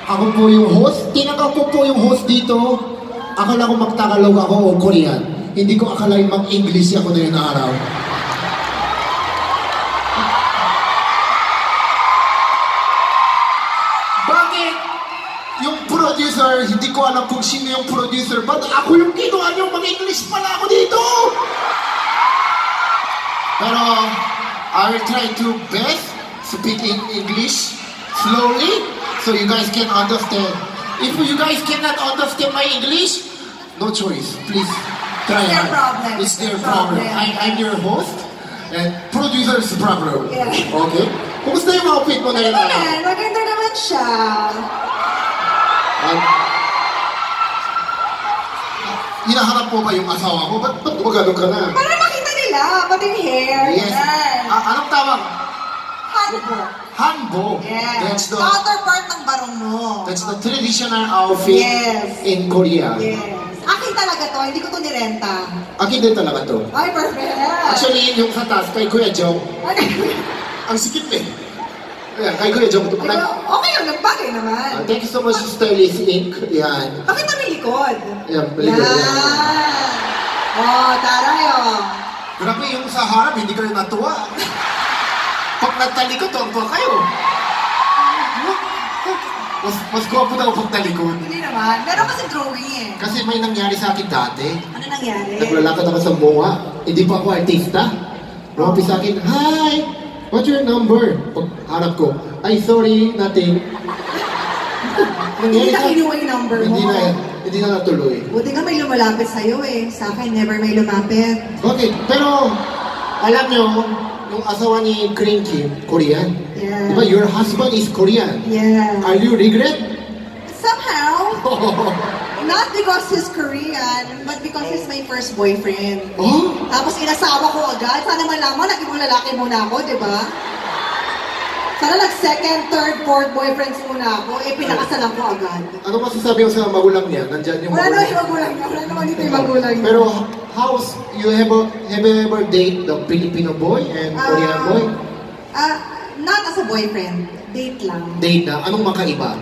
Ako po yung host. Tinanggap ko po yung host dito. Akala ko mag-Tagalog ako o Korean. Hindi ko akalain mag-English ako na yung araw. Bakit? Yung producer, hindi ko alam kung sino yung producer. Ba't ako yung ginawa niyo? Mag-English pala ako dito! Pero, I will try to best speak in English slowly so you guys can understand. If you guys cannot understand my English, no choice. Please try It's their hard. problem. It's their problem. I'm your host and producer's problem. Yeah. Okay? Kumusta yung outfit mo na yun? Maganda naman siya. Hinahanap mo ba yung asawa mo? Ba't gumagano ka na? Para makita nila, pati yung hair. Yes. Anong tawag? Hanbo. Hanbo. Yes. That's the Counterpart ng barong mo. That's the traditional outfit Yes. in Korea. Yes. Akin talaga to, hindi ko to nirenta. Akin din talaga to. Ay, perfect. Actually, yung sa taas, kay Kuya Jong, ang sikip eh. Ayan, kay Kuya Jong. Okay lang, nagbagay naman. Thank you so much, Stylist Inc. Yan. Bakit kami likod? Yan, likod. Yan. Oh, taray oh. Grabe yung sa harap, hindi kayo natuwa. Pag nagtalikod, tuwa kayo. Mas gwapo daw pag talikod. Hindi naman. Meron kasi drawing eh. Kasi may nangyari sa akin dati. Ano nangyari? Naglalakad ako sa MOA. Hindi pa ako artista. Lumapit sa akin, "Hi! What's your number?" Pag harap ko, "Ay, sorry, nothing." Hindi na kinuha yung number mo. Hindi na natuloy. Buti nga may lumalapit sa'yo eh. Sa akin, never may lumapit. Okay, pero alam nyo, yung asawa ni Green Kim, Korean. Yeah. Diba, your husband is Korean. Yeah. Are you regret? Somehow, not because he's Korean, but because he's my first boyfriend. Oh? Tapos inasawa ko agad. Sana malaman, naging mong lalaki muna ako, di ba? Sana nag-second, third, fourth boyfriends muna ako, eh pinakasalan ko agad. Ano masasabi mo sa magulang niya? Nandyan yung Wala naman magulang. yung magulang niya. Wala naman dito yung magulang niya. Pero how's you ever date the Filipino boy and Korean boy? Not as a boyfriend. Date lang. Date na? Anong makaiba?